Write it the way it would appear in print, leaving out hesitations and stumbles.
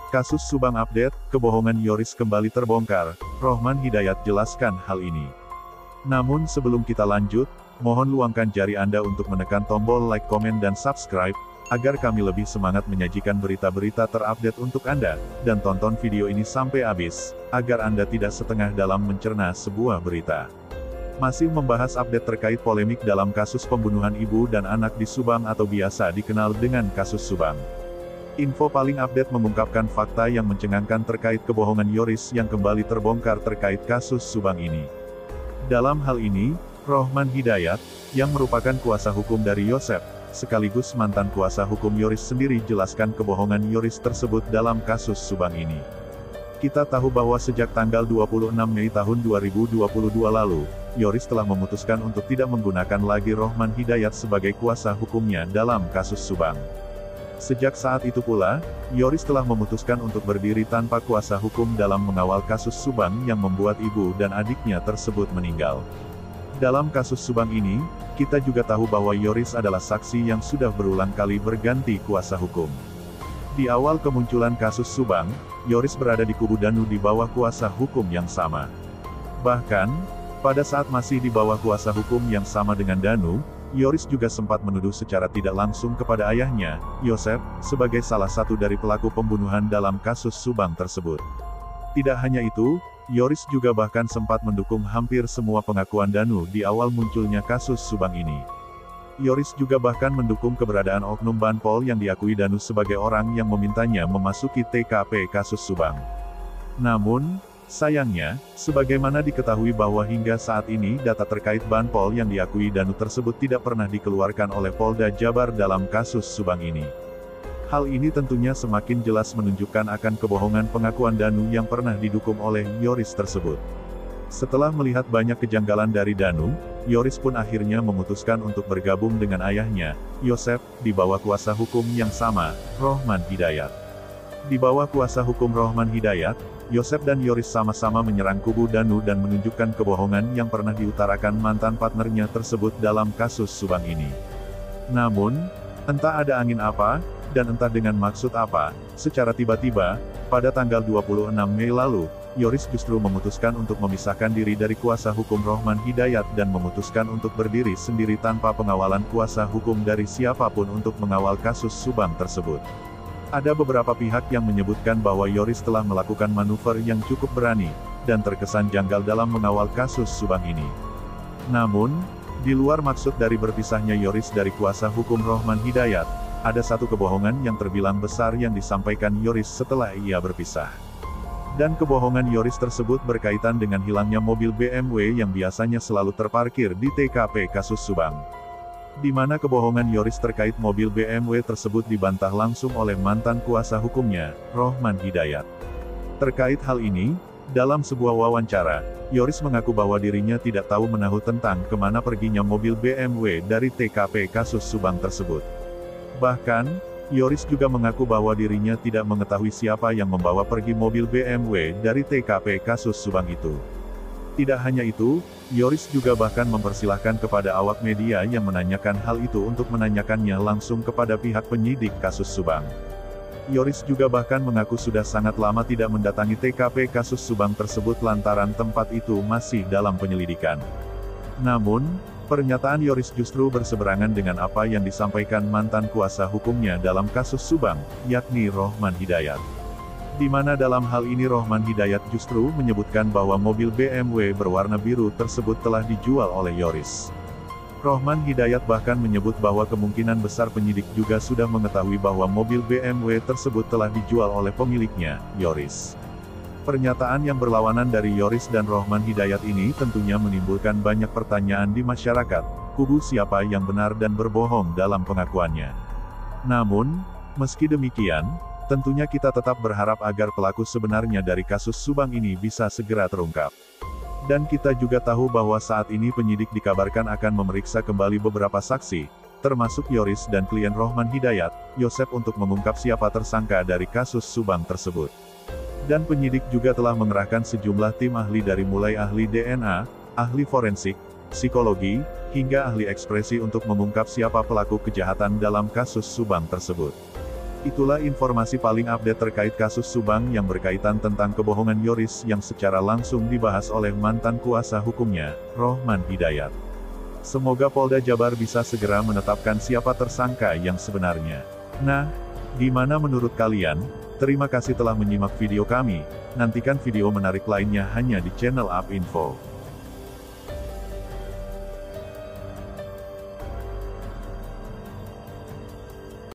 Kasus Subang update, kebohongan Yoris kembali terbongkar, Rohman Hidayat jelaskan hal ini. Namun sebelum kita lanjut, mohon luangkan jari Anda untuk menekan tombol like, komen dan subscribe, agar kami lebih semangat menyajikan berita-berita terupdate untuk Anda, dan tonton video ini sampai habis, agar Anda tidak setengah dalam mencerna sebuah berita. Masih membahas update terkait polemik dalam kasus pembunuhan ibu dan anak di Subang atau biasa dikenal dengan kasus Subang. Info paling update mengungkapkan fakta yang mencengangkan terkait kebohongan Yoris yang kembali terbongkar terkait kasus Subang ini. Dalam hal ini, Rohman Hidayat, yang merupakan kuasa hukum dari Yosep, sekaligus mantan kuasa hukum Yoris sendiri jelaskan kebohongan Yoris tersebut dalam kasus Subang ini. Kita tahu bahwa sejak tanggal 26 Mei tahun 2022 lalu, Yoris telah memutuskan untuk tidak menggunakan lagi Rohman Hidayat sebagai kuasa hukumnya dalam kasus Subang. Sejak saat itu pula, Yoris telah memutuskan untuk berdiri tanpa kuasa hukum dalam mengawal kasus Subang yang membuat ibu dan adiknya tersebut meninggal. Dalam kasus Subang ini, kita juga tahu bahwa Yoris adalah saksi yang sudah berulang kali berganti kuasa hukum. Di awal kemunculan kasus Subang, Yoris berada di kubu Danu di bawah kuasa hukum yang sama. Bahkan, pada saat masih di bawah kuasa hukum yang sama dengan Danu, Yoris juga sempat menuduh secara tidak langsung kepada ayahnya, Yosep, sebagai salah satu dari pelaku pembunuhan dalam kasus Subang tersebut. Tidak hanya itu, Yoris juga bahkan sempat mendukung hampir semua pengakuan Danu di awal munculnya kasus Subang ini. Yoris juga bahkan mendukung keberadaan oknum Banpol yang diakui Danu sebagai orang yang memintanya memasuki TKP kasus Subang. Namun, sayangnya, sebagaimana diketahui bahwa hingga saat ini data terkait Banpol yang diakui Danu tersebut tidak pernah dikeluarkan oleh Polda Jabar dalam kasus Subang ini. Hal ini tentunya semakin jelas menunjukkan akan kebohongan pengakuan Danu yang pernah didukung oleh Yoris tersebut. Setelah melihat banyak kejanggalan dari Danu, Yoris pun akhirnya memutuskan untuk bergabung dengan ayahnya, Yosep, di bawah kuasa hukum yang sama, Rohman Hidayat. Di bawah kuasa hukum Rohman Hidayat, Yosep dan Yoris sama-sama menyerang kubu Danu dan menunjukkan kebohongan yang pernah diutarakan mantan partnernya tersebut dalam kasus Subang ini. Namun, entah ada angin apa, dan entah dengan maksud apa, secara tiba-tiba, pada tanggal 26 Mei lalu, Yoris justru memutuskan untuk memisahkan diri dari kuasa hukum Rohman Hidayat dan memutuskan untuk berdiri sendiri tanpa pengawalan kuasa hukum dari siapapun untuk mengawal kasus Subang tersebut. Ada beberapa pihak yang menyebutkan bahwa Yoris telah melakukan manuver yang cukup berani, dan terkesan janggal dalam mengawal kasus Subang ini. Namun, di luar maksud dari berpisahnya Yoris dari kuasa hukum Rohman Hidayat, ada satu kebohongan yang terbilang besar yang disampaikan Yoris setelah ia berpisah. Dan kebohongan Yoris tersebut berkaitan dengan hilangnya mobil BMW yang biasanya selalu terparkir di TKP kasus Subang. Di mana kebohongan Yoris terkait mobil BMW tersebut dibantah langsung oleh mantan kuasa hukumnya, Rohman Hidayat. Terkait hal ini, dalam sebuah wawancara, Yoris mengaku bahwa dirinya tidak tahu menahu tentang kemana perginya mobil BMW dari TKP kasus Subang tersebut. Bahkan, Yoris juga mengaku bahwa dirinya tidak mengetahui siapa yang membawa pergi mobil BMW dari TKP kasus Subang itu. Tidak hanya itu, Yoris juga bahkan mempersilahkan kepada awak media yang menanyakan hal itu untuk menanyakannya langsung kepada pihak penyidik kasus Subang. Yoris juga bahkan mengaku sudah sangat lama tidak mendatangi TKP kasus Subang tersebut lantaran tempat itu masih dalam penyelidikan. Namun, pernyataan Yoris justru berseberangan dengan apa yang disampaikan mantan kuasa hukumnya dalam kasus Subang, yakni Rohman Hidayat. Di mana dalam hal ini Rohman Hidayat justru menyebutkan bahwa mobil BMW berwarna biru tersebut telah dijual oleh Yoris. Rohman Hidayat bahkan menyebut bahwa kemungkinan besar penyidik juga sudah mengetahui bahwa mobil BMW tersebut telah dijual oleh pemiliknya, Yoris. Pernyataan yang berlawanan dari Yoris dan Rohman Hidayat ini tentunya menimbulkan banyak pertanyaan di masyarakat, kubu siapa yang benar dan berbohong dalam pengakuannya. Namun, meski demikian, tentunya kita tetap berharap agar pelaku sebenarnya dari kasus Subang ini bisa segera terungkap. Dan kita juga tahu bahwa saat ini penyidik dikabarkan akan memeriksa kembali beberapa saksi, termasuk Yoris dan klien Rohman Hidayat, Yosep untuk mengungkap siapa tersangka dari kasus Subang tersebut. Dan penyidik juga telah mengerahkan sejumlah tim ahli dari mulai ahli DNA, ahli forensik, psikologi, hingga ahli ekspresi untuk mengungkap siapa pelaku kejahatan dalam kasus Subang tersebut. Itulah informasi paling update terkait kasus Subang yang berkaitan tentang kebohongan Yoris yang secara langsung dibahas oleh mantan kuasa hukumnya, Rohman Hidayat. Semoga Polda Jabar bisa segera menetapkan siapa tersangka yang sebenarnya. Nah, gimana menurut kalian? Terima kasih telah menyimak video kami, nantikan video menarik lainnya hanya di channel UP Info.